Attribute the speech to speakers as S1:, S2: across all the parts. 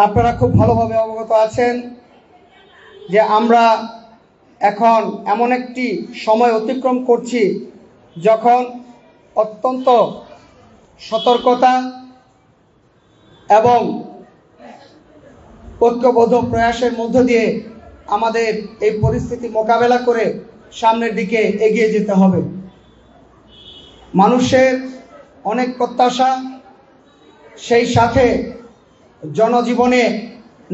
S1: আপনারা খুব ভালোভাবে অবগত আছেন যে আমরা এখন এমন একটি সময় অতিক্রম করছি যখন অত্যন্ত সতর্কতা এবং ঐক্যবদ্ধ প্রয়াসের মধ্য দিয়ে আমাদের এই পরিস্থিতি মোকাবেলা করে সামনের দিকে এগিয়ে যেতে হবে। মানুষের অনেক প্রত্যাশা, সেই সাথে জনজীবনে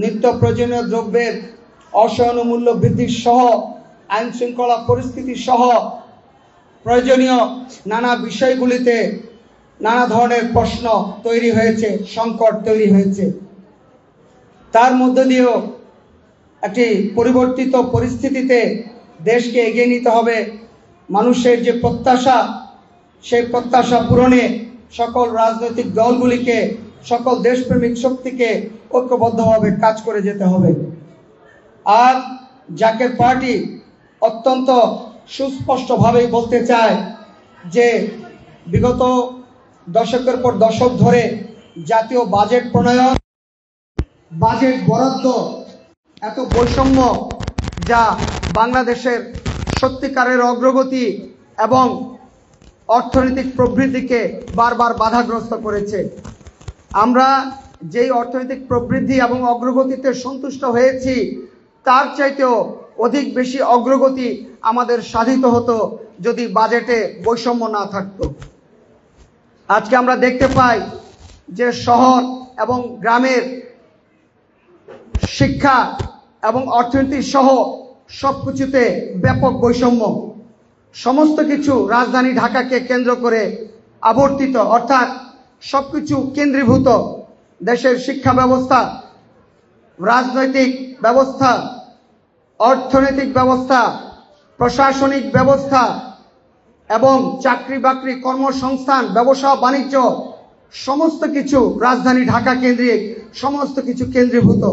S1: নিত্য প্রয়োজনীয় দ্রব্যের অসহনীয় মূল্য বৃদ্ধি সহ আইন শৃঙ্খলা পরিস্থিতি সহ প্রয়োজনীয় নানা বিষয়গুলিতে নানা ধরনের প্রশ্ন তৈরি হয়েছে, সংকট তৈরি হয়েছে। তার মধ্য দিয়েও একটি পরিবর্তিত পরিস্থিতিতে দেশকে এগিয়ে নিতে হবে। মানুষের যে প্রত্যাশা, সেই প্রত্যাশা পূরণে সকল রাজনৈতিক দলগুলিকে, সকল দেশপ্রেমিক শক্তিকে ঐক্যবদ্ধভাবে কাজ করে যেতে হবে। আর জাকের পার্টি অত্যন্ত সুস্পষ্টভাবেই বলতে চায় যে বিগত দশকের পর দশক ধরে জাতীয় বাজেট প্রণয়ন, বাজেট বরাদ্দ, এত বৈষম্য যা বাংলাদেশের সত্যিকারের অগ্রগতি এবং অর্থনৈতিক প্রবৃদ্ধিকে বারবার বাধাগ্রস্ত করেছে। আমরা যেই অর্থনৈতিক প্রবৃদ্ধি এবং অগ্রগতিতে সন্তুষ্ট হয়েছি, তার চাইতেও অধিক বেশি অগ্রগতি আমাদের সাধিত হতো যদি বাজেটে বৈষম্য না থাকতো। আজকে আমরা দেখতে পাই যে শহর এবং গ্রামের শিক্ষা এবং অর্থনীতি সহ সবকিছুতে ব্যাপক বৈষম্য। সমস্ত কিছু রাজধানী ঢাকাকে কেন্দ্র করে আবর্তিত, অর্থাৎ সবকিছু কেন্দ্রীভূত। দেশের শিক্ষা ব্যবস্থা, রাজনৈতিক ব্যবস্থা, অর্থনৈতিক ব্যবস্থা, প্রশাসনিক ব্যবস্থা এবং চাকরি বাকরি, কর্মসংস্থান, ব্যবসা বাণিজ্য, সমস্ত কিছু রাজধানী ঢাকা কেন্দ্রিক, সমস্ত কিছু কেন্দ্রীভূত।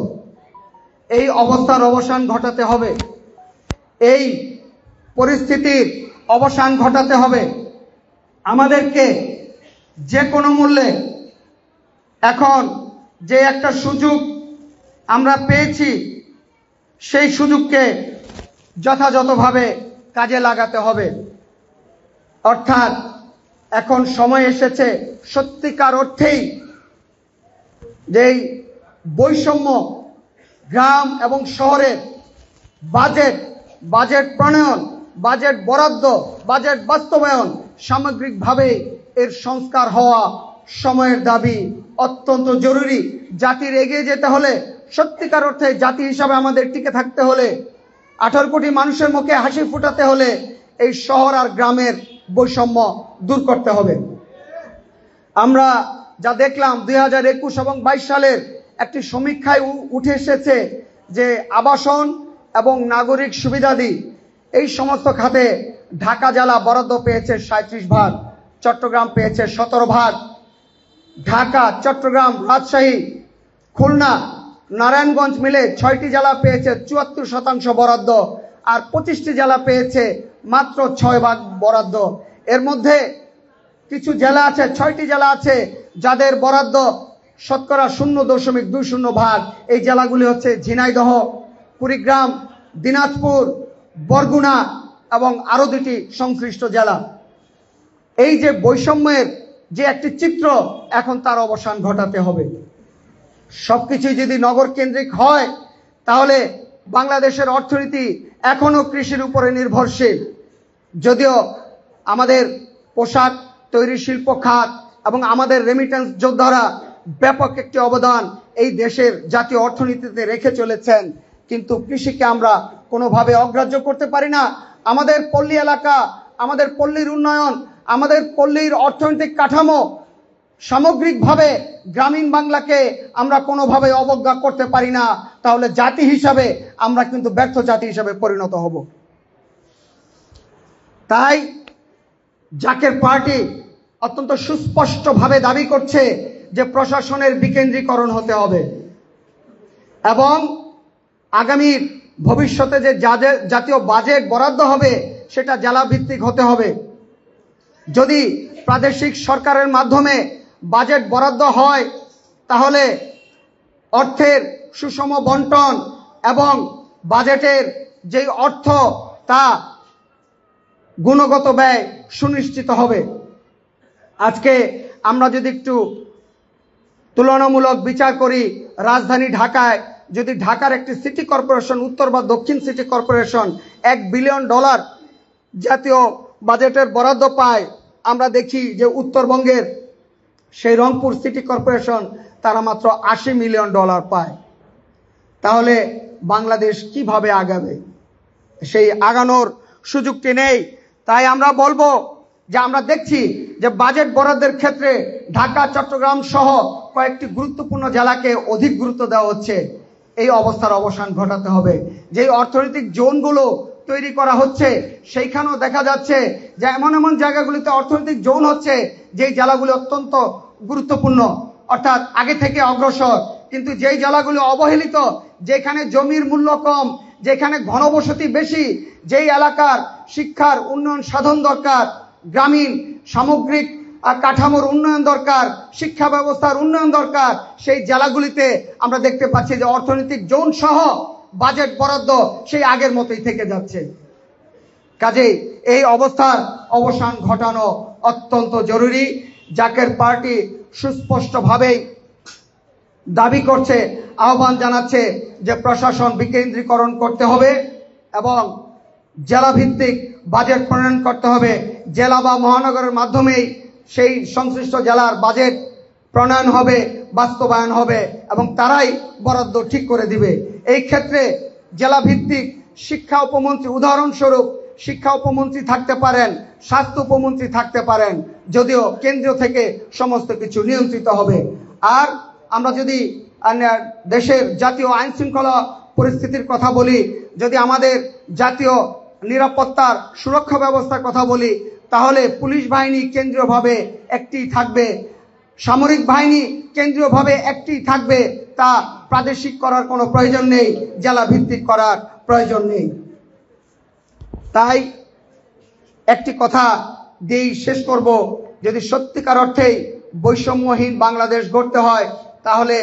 S1: এই অবস্থার অবসান ঘটাতে হবে, এই পরিস্থিতির অবসান ঘটাতে হবে। আমাদেরকে যে কোনো মূল্যে এখন যে একটা সুযোগ আমরা পেয়েছি, সেই সুযোগকে যথাযথভাবে কাজে লাগাতে হবে। অর্থাৎ এখন সময় এসেছে সত্যিকার অর্থেই যেই বৈষম্য, গ্রাম এবং শহরের বাজেট প্রণয়ন, বাজেট বরাদ্দ, বাজেট বাস্তবায়ন, সামগ্রিকভাবে এর সংস্কার হওয়া সময়ের দাবি, অত্যন্ত জরুরি। জাতির এগিয়ে যেতে হলে, সত্যিকার অর্থে জাতি হিসাবে আমাদের টিকে থাকতে হলে, 18 কোটি মানুষের মুখে হাসি ফোটাতে হলে এই শহর আর গ্রামের বৈষম্য দূর করতে হবে। আমরা যা দেখলাম 2021 এবং 22 সালের একটি সমীক্ষায় উঠে এসেছে যে আবাসন এবং নাগরিক সুবিধাদি এই সমস্ত খাতে ঢাকা জেলা বরাদ্দ পেয়েছে 37 ভাগ, চট্টগ্রাম পেয়েছে 17 ভাগ। ঢাকা, চট্টগ্রাম, রাজশাহী, খুলনা, নারায়ণগঞ্জ মিলে 6টি জেলা পেয়েছে 74% বরাদ্দ, আর 25টি জেলা পেয়েছে মাত্র 6 ভাগ বরাদ্দ। এর মধ্যে কিছু জেলা আছে, 6টি জেলা আছে যাদের বরাদ্দ শতকরা 0.20 ভাগ। এই জেলাগুলি হচ্ছে ঝিনাইদহ, কুড়িগ্রাম, দিনাজপুর, বরগুনা এবং আরো 2টি সংশ্লিষ্ট জেলা। এই যে বৈষম্যের যে একটি চিত্র, এখন তার অবসান ঘটাতে হবে। সবকিছুই যদি নগর কেন্দ্রিক হয়, তাহলে বাংলাদেশের অর্থনীতি এখনো কৃষির উপরে নির্ভরশীল। যদিও আমাদের পোশাক তৈরি শিল্প খাত এবং আমাদের রেমিটেন্স যোদ্ধারা ব্যাপক একটি অবদান এই দেশের জাতীয় অর্থনীতিতে রেখে চলেছেন, কিন্তু কৃষিকে আমরা কোনোভাবে অগ্রাহ্য করতে পারি না। আমাদের পল্লী এলাকা, আমাদের পল্লীর উন্নয়ন, আমাদের পল্লীর অর্থনৈতিক কাঠামো, সামগ্রিকভাবে গ্রামীণ বাংলাকে আমরা কোনোভাবে অবজ্ঞা করতে পারি না। তাহলে জাতি হিসাবে আমরা কিন্তু ব্যর্থ জাতি হিসাবে পরিণত হব। তাই জাকের পার্টি অত্যন্ত সুস্পষ্টভাবে দাবি করছে যে প্রশাসনের বিকেন্দ্রীকরণ হতে হবে এবং আগামী ভবিষ্যতে যে জাতীয় বাজেট বরাদ্দ হবে সেটা জেলা ভিত্তিক হতে হবে। যদি প্রাদেশিক সরকারের মাধ্যমে বাজেট বরাদ্দ হয়, তাহলে অর্থের সুষম বন্টন এবং বাজেটের যে অর্থ তা গুণগত ব্যয় সুনিশ্চিত হবে। আজকে আমরা যদি একটু তুলনামূলক বিচার করি, রাজধানী ঢাকায় যদি ঢাকার একটি সিটি কর্পোরেশন, উত্তর বা দক্ষিণ সিটি কর্পোরেশন $1 বিলিয়ন জাতীয় বাজেটের বরাদ্দ পায়, আমরা দেখি যে উত্তরবঙ্গের সেই রংপুর সিটি কর্পোরেশন তারা মাত্র $80 মিলিয়ন পায়। তাহলে বাংলাদেশ কিভাবে আগাবে? সেই আগানোর সুযোগটি নেই। তাই আমরা বলবো যে আমরা দেখছি যে বাজেট বরাদ্দের ক্ষেত্রে ঢাকা, চট্টগ্রাম সহ কয়েকটি গুরুত্বপূর্ণ জেলাকে অধিক গুরুত্ব দেওয়া হচ্ছে। এই অবস্থার অবসান ঘটাতে হবে। যেই অর্থনৈতিক জোনগুলো তৈরি করা হচ্ছে সেইখানেও দেখা যাচ্ছে যে এমন এমন জায়গাগুলিতে অর্থনৈতিক জোন হচ্ছে যেই জেলাগুলি অত্যন্ত গুরুত্বপূর্ণ, অর্থাৎ আগে থেকে অগ্রসর, কিন্তু যেই জেলাগুলি অবহেলিত, যেখানে জমির মূল্য কম, যেখানে ঘনবসতি বেশি, যেই এলাকার শিক্ষার উন্নয়ন সাধন দরকার, গ্রামীণ সামগ্রিক কাঠামোর উন্নয়ন দরকার, শিক্ষা ব্যবস্থার উন্নয়ন দরকার, সেই জেলাগুলিতে আমরা দেখতে পাচ্ছি যে অর্থনৈতিক জোন সহ বাজেট বরাদ্দ সেই আগের মতোই থেকে যাচ্ছে। কাজেই এই অবস্থার অবসান ঘটানো অত্যন্ত জরুরি। জাকের পার্টি সুস্পষ্টভাবেই দাবি করছে, আহ্বান জানাচ্ছে যে প্রশাসন বিকেন্দ্রীকরণ করতে হবে এবং জেলাভিত্তিক বাজেট প্রণয়ন করতে হবে। জেলা বা মহানগরের মাধ্যমেই সেই সংশ্লিষ্ট জেলার বাজেট প্রণয়ন হবে, বাস্তবায়ন হবে এবং তারাই বরাদ্দ ঠিক করে দিবে। এই ক্ষেত্রে জেলাভিত্তিক শিক্ষা উপমন্ত্রী, উদাহরণস্বরূপ শিক্ষা উপমন্ত্রী থাকতে পারেন, স্বাস্থ্য উপমন্ত্রী থাকতে পারেন, যদিও কেন্দ্র থেকে সমস্ত কিছু নিয়ন্ত্রিত হবে। আর আমরা যদি দেশের জাতীয় আইন শৃঙ্খলা পরিস্থিতির কথা বলি, যদি আমাদের জাতীয় নিরাপত্তার সুরক্ষা ব্যবস্থার কথা বলি, তাহলে পুলিশ বাহিনী কেন্দ্রীয়ভাবে একটি থাকবে, সামরিক বাহিনী কেন্দ্রীয়ভাবে একটি থাকবে। তা প্রাদেশিক করার কোনো প্রয়োজন নেই, জেলা ভিত্তিক করার প্রয়োজন নেই। তাই একটি কথা দিয়েই শেষ করব, যদি সত্যিকার অর্থেই বৈষম্যহীন বাংলাদেশ গড়তে হয় তাহলে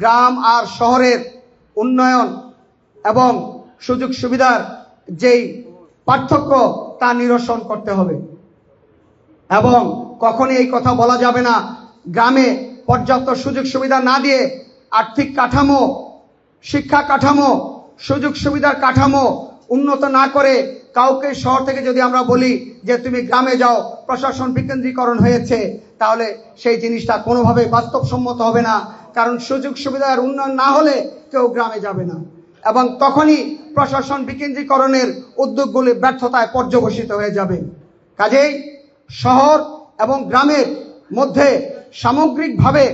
S1: গ্রাম আর শহরের উন্নয়ন এবং সুযোগ সুবিধার যেই পার্থক্য তা নিরসন করতে হবে। এবং কখনই এই কথা বলা যাবে না গ্রামে পর্যাপ্ত সুযোগ সুবিধা না দিয়ে, আর্থিক কাঠামো, শিক্ষা কাঠামো, সুযোগ সুবিধার কাঠামো উন্নত না করে কাউকে শহর থেকে যদি আমরা বলি যে তুমি গ্রামে যাও, প্রশাসন বিকেন্দ্রীকরণ হয়েছে, তাহলে সেই জিনিসটা কোনোভাবে বাস্তবসম্মত হবে না। কারণ সুযোগ সুবিধার উন্নয়ন না হলে কেউ গ্রামে যাবে না এবং তখনই প্রশাসন বিকেন্দ্রীকরণের উদ্যোগগুলি ব্যর্থতায় পর্যবসিত হয়ে যাবে। কাজেই শহর এবং গ্রামের মধ্যে সামগ্রিকভাবে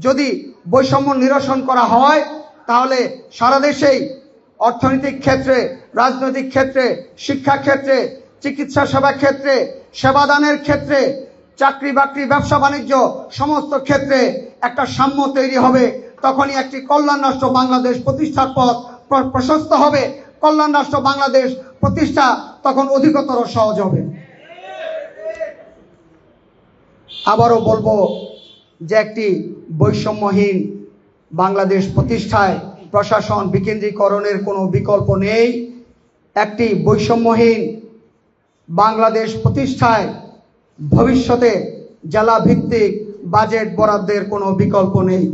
S1: যদি বৈষম্য নিরসন করা হয় তাহলে সারা দেশেই অর্থনৈতিক ক্ষেত্রে, রাজনৈতিক ক্ষেত্রে, শিক্ষা ক্ষেত্রে, চিকিৎসা সেবা ক্ষেত্রে, সেবাদানের ক্ষেত্রে, চাকরি বাকরি, ব্যবসা বাণিজ্য সমস্ত ক্ষেত্রে একটা সাম্য তৈরি হবে। তখনই একটি কল্যাণ রাষ্ট্র বাংলাদেশ প্রতিষ্ঠার পথ প্রশস্ত হবে। কল্যাণ রাষ্ট্র বাংলাদেশ প্রতিষ্ঠা তখন অধিকতর সহজ হবে। আবারও বলবো যে একটি বৈষম্যহীন বাংলাদেশ প্রতিষ্ঠায় প্রশাসন বিকেন্দ্রীকরণের কোনো বিকল্প নেই। একটি বৈষম্যহীন বাংলাদেশ প্রতিষ্ঠায় ভবিষ্যতে জেলা ভিত্তিক বাজেট বরাদ্দের কোনো বিকল্প নেই।